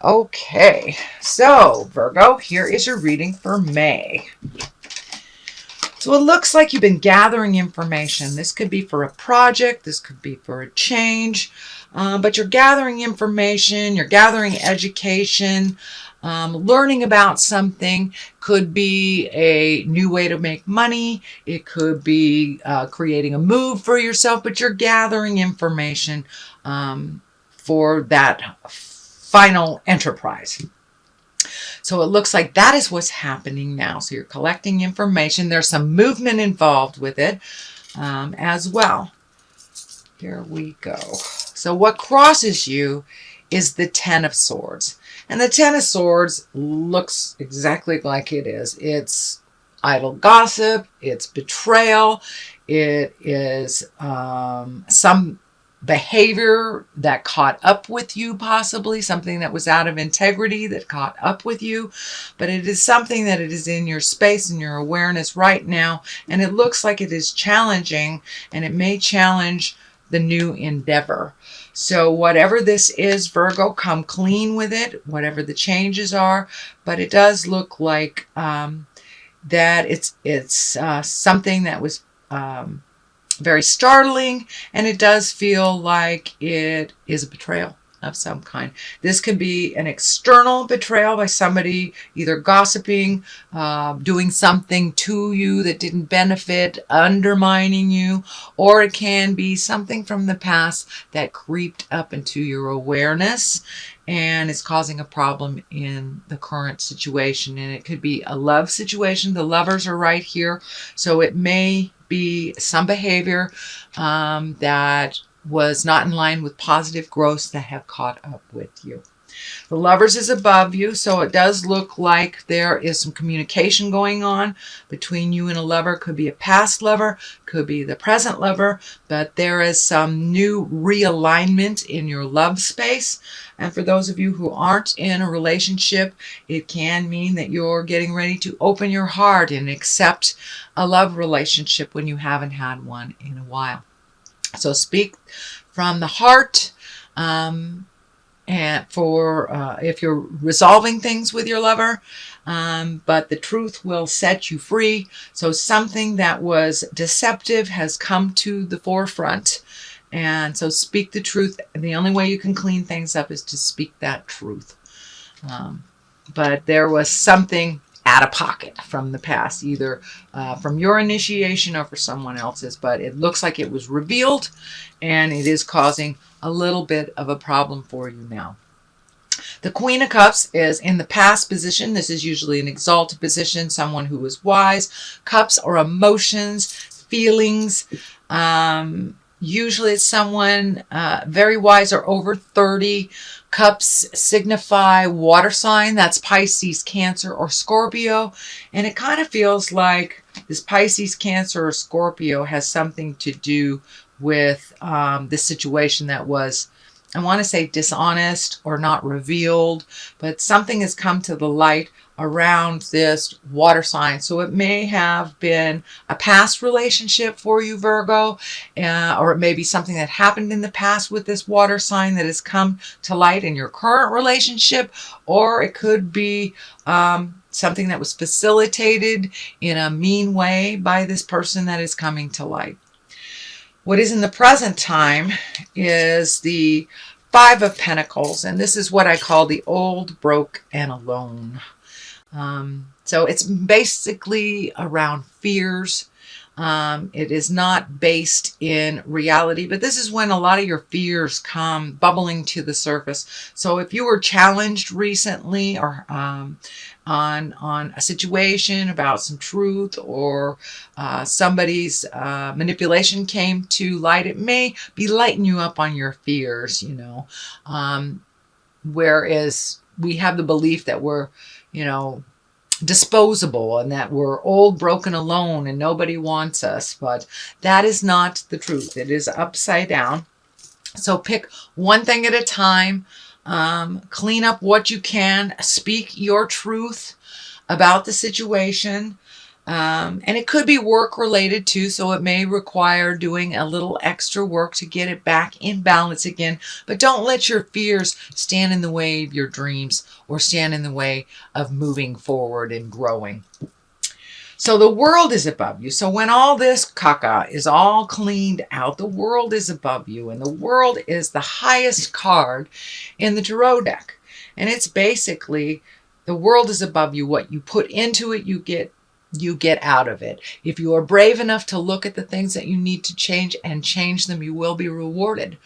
Okay, so Virgo, here is your reading for May. So it looks like you've been gathering information. This could be for a project, this could be for a change, but you're gathering information, you're gathering education, learning about something. Could be a new way to make money. It could be creating a move for yourself, but you're gathering information for that final enterprise. So it looks like that is what's happening now. So you're collecting information. There's some movement involved with it as well. Here we go. So what crosses you is the Ten of Swords. And the Ten of Swords looks exactly like it is. It's idle gossip. It's betrayal. It is some behavior that caught up with you, possibly something that was out of integrity that caught up with you, but it is something that it is in your space and your awareness right now, and it looks like it is challenging, and it may challenge the new endeavor. So whatever this is, Virgo, come clean with it, whatever the changes are, but it does look like that it's something that was very startling, and it does feel like it is a betrayal of some kind. This could be an external betrayal by somebody either gossiping, doing something to you that didn't benefit, undermining you, or it can be something from the past that creeped up into your awareness and is causing a problem in the current situation. And it could be a love situation. The lovers are right here, so it may be some behavior that was not in line with positive growths that have caught up with you. The Lovers is above you, so it does look like there is some communication going on between you and a lover. Could be a past lover, could be the present lover, but there is some new realignment in your love space. And for those of you who aren't in a relationship, it can mean that you're getting ready to open your heart and accept a love relationship when you haven't had one in a while. So speak from the heart, and for if you're resolving things with your lover, but the truth will set you free. So something that was deceptive has come to the forefront, and so speak the truth. The only way you can clean things up is to speak that truth. But there was something out of pocket from the past, either from your initiation or for someone else's, but it looks like it was revealed, and it is causing a little bit of a problem for you now. The Queen of Cups is in the past position. This is usually an exalted position, someone who is wise. Cups are emotions, feelings. Usually it's someone very wise or over 30. Cups signify water sign. That's Pisces, Cancer, or Scorpio. And it kind of feels like this Pisces, Cancer, or Scorpio has something to do with this situation that was, I want to say, dishonest or not revealed, but something has come to the light around this water sign. So it may have been a past relationship for you, Virgo, or it may be something that happened in the past with this water sign that has come to light in your current relationship, or it could be something that was facilitated in a mean way by this person that is coming to light. What is in the present time is the Five of Pentacles, and this is what I call the old, broke, and alone. So it's basically around fears. It is not based in reality, but this is when a lot of your fears come bubbling to the surface. So if you were challenged recently or on a situation about some truth, or somebody's manipulation came to light, it may be lighting you up on your fears, you know. Whereas we have the belief that we're, you know, disposable and that we're old, broken, alone, and nobody wants us. But that is not the truth. It is upside down. So pick one thing at a time. Clean up what you can. Speak your truth about the situation. And it could be work related too, so it may require doing a little extra work to get it back in balance again. But don't let your fears stand in the way of your dreams or stand in the way of moving forward and growing. So the world is above you. So when all this caca is all cleaned out, the world is above you. And the world is the highest card in the tarot deck. And it's basically, the world is above you. What you put into it, you get out of it. If you are brave enough to look at the things that you need to change and change them, you will be rewarded.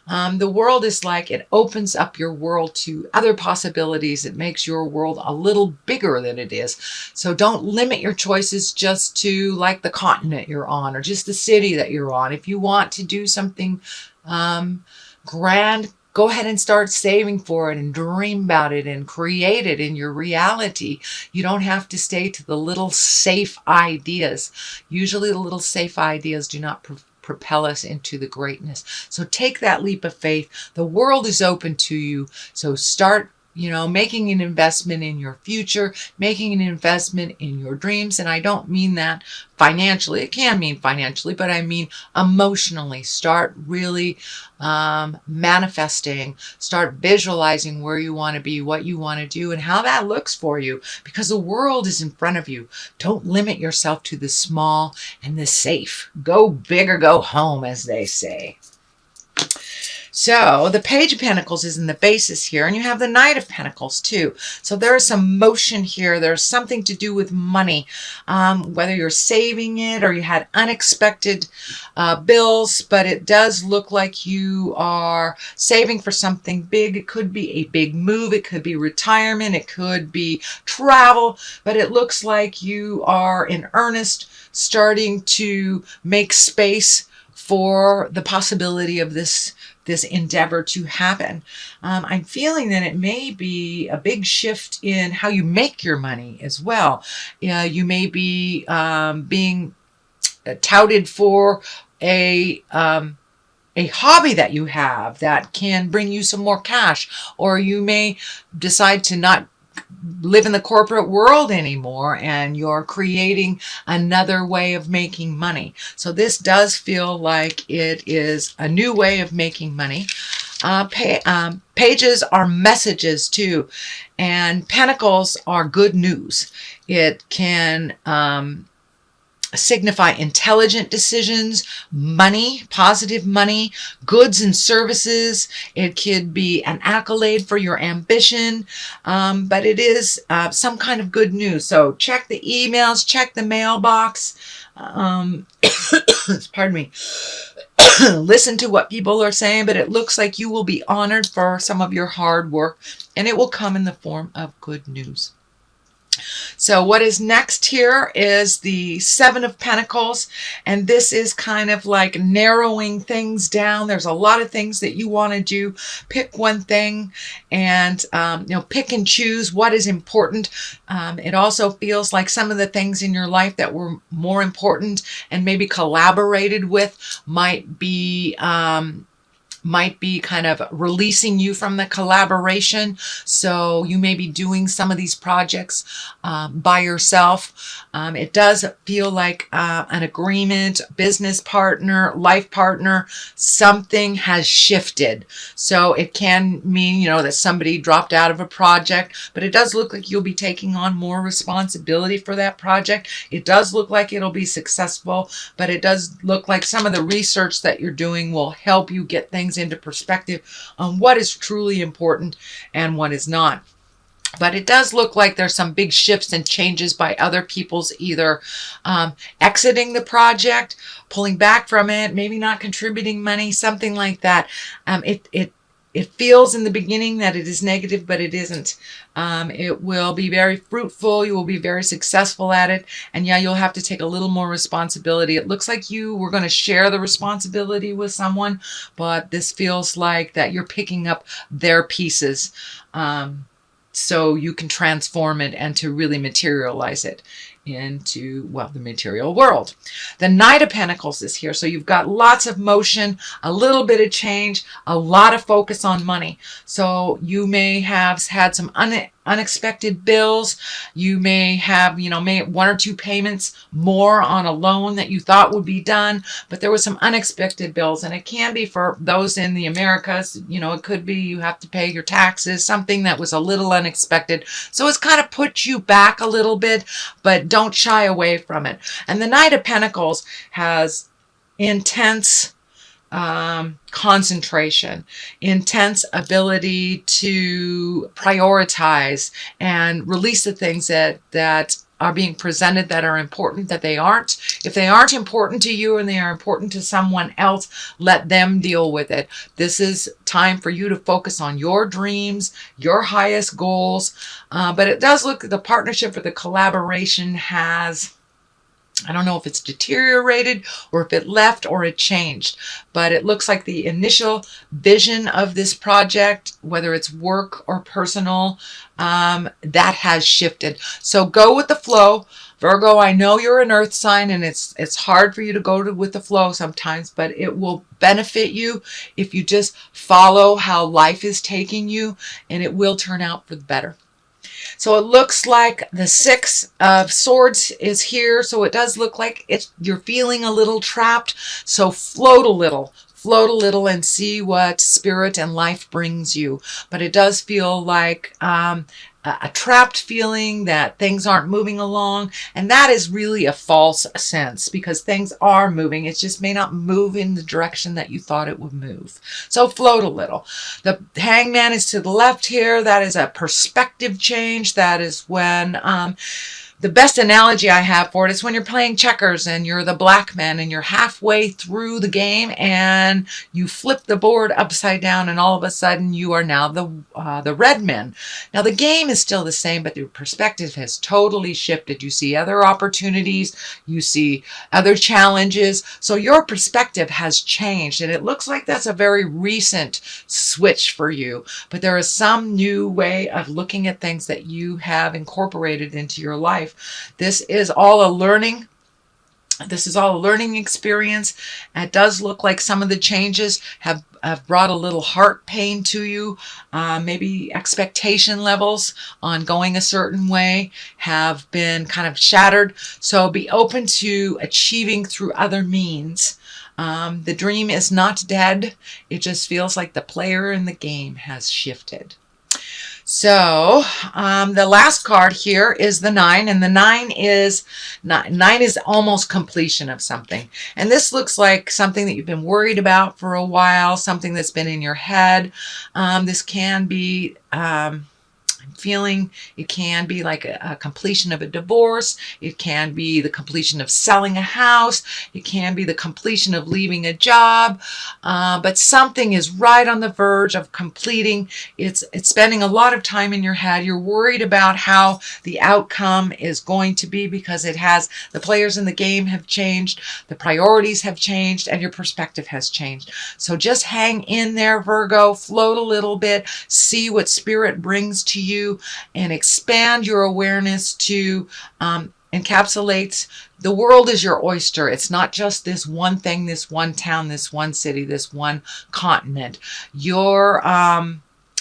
The world is like, it opens up your world to other possibilities. It makes your world a little bigger than it is. So don't limit your choices just to like the continent you're on or just the city that you're on. If you want to do something grand, go ahead and start saving for it and dream about it and create it in your reality. You don't have to stay to the little safe ideas. Usually the little safe ideas do not propel us into the greatness. So take that leap of faith. The world is open to you. So start, making an investment in your future, making an investment in your dreams. And I don't mean that financially. It can mean financially, but I mean emotionally. Start really manifesting. Start visualizing where you want to be, what you want to do, and how that looks for you, because the world is in front of you. Don't limit yourself to the small and the safe. Go big or go home, as they say. So the Page of Pentacles is in the basis here, and you have the Knight of Pentacles too. So there is some motion here. There's something to do with money, whether you're saving it or you had unexpected bills, but it does look like you are saving for something big. It could be a big move. It could be retirement. It could be travel, but it looks like you are in earnest starting to make space for the possibility of this endeavor to happen. I'm feeling that it may be a big shift in how you make your money as well. You may be being touted for a hobby that you have that can bring you some more cash, or you may decide to not live in the corporate world anymore and you're creating another way of making money. So this does feel like it is a new way of making money. Pages are messages too, and pentacles are good news. It can signify intelligent decisions, money, positive money, goods and services. It could be an accolade for your ambition, but it is some kind of good news. So check the emails, check the mailbox. Pardon me. Listen to what people are saying, but it looks like you will be honored for some of your hard work, and it will come in the form of good news. So what is next here is the Seven of Pentacles, and this is kind of like narrowing things down. There's a lot of things that you want to do. Pick one thing and pick and choose what is important. It also feels like some of the things in your life that were more important and maybe collaborated with might be kind of releasing you from the collaboration. So you may be doing some of these projects by yourself. It does feel like an agreement, business partner, life partner, something has shifted. So it can mean, that somebody dropped out of a project, but it does look like you'll be taking on more responsibility for that project. It does look like it'll be successful, but it does look like some of the research that you're doing will help you get things into perspective on what is truly important and what is not. But it does look like there's some big shifts and changes by other people's either exiting the project, pulling back from it, maybe not contributing money, something like that. It feels in the beginning that it is negative, but it isn't. It will be very fruitful. You will be very successful at it. And yeah, you'll have to take a little more responsibility. It looks like you were going to share the responsibility with someone, but this feels like that you're picking up their pieces so you can transform it and to really materialize it into, well, the material world. The Knight of Pentacles is here. So you've got lots of motion, a little bit of change, a lot of focus on money. So you may have had some unexpected bills. You may have, one or two payments more on a loan that you thought would be done, but there was some unexpected bills. And it can be for those in the Americas, it could be you have to pay your taxes, something that was a little unexpected. So it's kind of put you back a little bit, but don't shy away from it. And the Knight of Pentacles has intense concentration, intense ability to prioritize and release the things that are being presented that are important, that they aren't. If they aren't important to you and they are important to someone else, let them deal with it. This is time for you to focus on your dreams, your highest goals. But it does look, the partnership or the collaboration has, I don't know if it's deteriorated or if it left or it changed, but it looks like the initial vision of this project, whether it's work or personal, that has shifted. So go with the flow. Virgo, I know you're an earth sign and it's hard for you to go with the flow sometimes, but it will benefit you if you just follow how life is taking you, and it will turn out for the better. So it looks like the Six of Swords is here. So it does look like you're feeling a little trapped. So float a little and see what spirit and life brings you. But it does feel like a trapped feeling that things aren't moving along. And that is really a false sense, because things are moving. It just may not move in the direction that you thought it would move. So float a little. The Hangman is to the left here. That is a perspective change. That is when the best analogy I have for it is when you're playing checkers and you're the black man and you're halfway through the game and you flip the board upside down and all of a sudden you are now the red man. Now the game is still the same, but your perspective has totally shifted. You see other opportunities, you see other challenges, so your perspective has changed, and it looks like that's a very recent switch for you. But there is some new way of looking at things that you have incorporated into your life. This is all a learning. This is all a learning experience. It does look like some of the changes have brought a little heart pain to you. Maybe expectation levels on going a certain way have been kind of shattered. So be open to achieving through other means. The dream is not dead. It just feels like the player in the game has shifted. So the last card here is the 9, and the 9 is almost completion of something. And this looks like something that you've been worried about for a while, something that's been in your head. This can be feeling, it can be like a completion of a divorce. It can be the completion of selling a house. It can be the completion of leaving a job. But something is right on the verge of completing. It's spending a lot of time in your head. You're worried about how the outcome is going to be because the players in the game have changed, the priorities have changed, and your perspective has changed. So just hang in there, Virgo, float a little bit, see what spirit brings to you, and expand your awareness to encapsulate the world is your oyster. It's not just this one thing, this one town, this one city, this one continent. You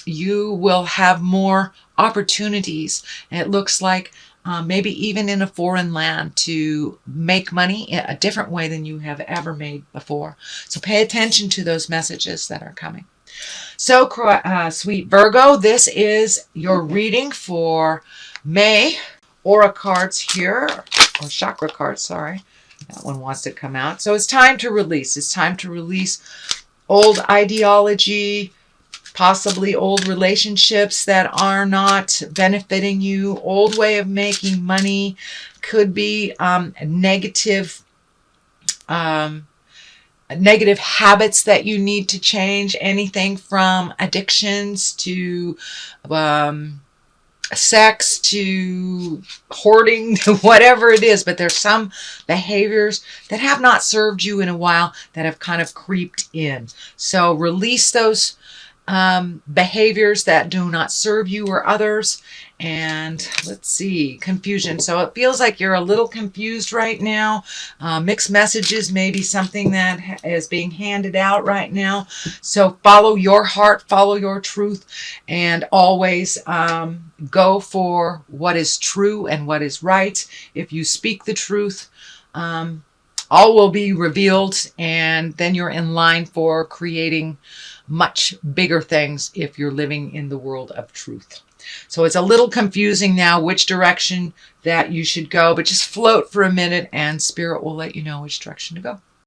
will have more opportunities. And it looks like maybe even in a foreign land to make money in a different way than you have ever made before. So pay attention to those messages that are coming. So, sweet Virgo, this is your reading for May. Aura cards here, or chakra cards, sorry. That one wants to come out. So it's time to release. It's time to release old ideology, possibly old relationships that are not benefiting you, old way of making money, could be negative habits that you need to change, anything from addictions to sex to hoarding, to whatever it is. But there's some behaviors that have not served you in a while that have kind of creeped in. So release those behaviors that do not serve you or others. And let's see, confusion. So it feels like you're a little confused right now. Mixed messages may be something that is being handed out right now. So follow your heart, follow your truth, and always go for what is true and what is right. If you speak the truth, all will be revealed, and then you're in line for creating much bigger things if you're living in the world of truth. So it's a little confusing now which direction that you should go, but just float for a minute and Spirit will let you know which direction to go.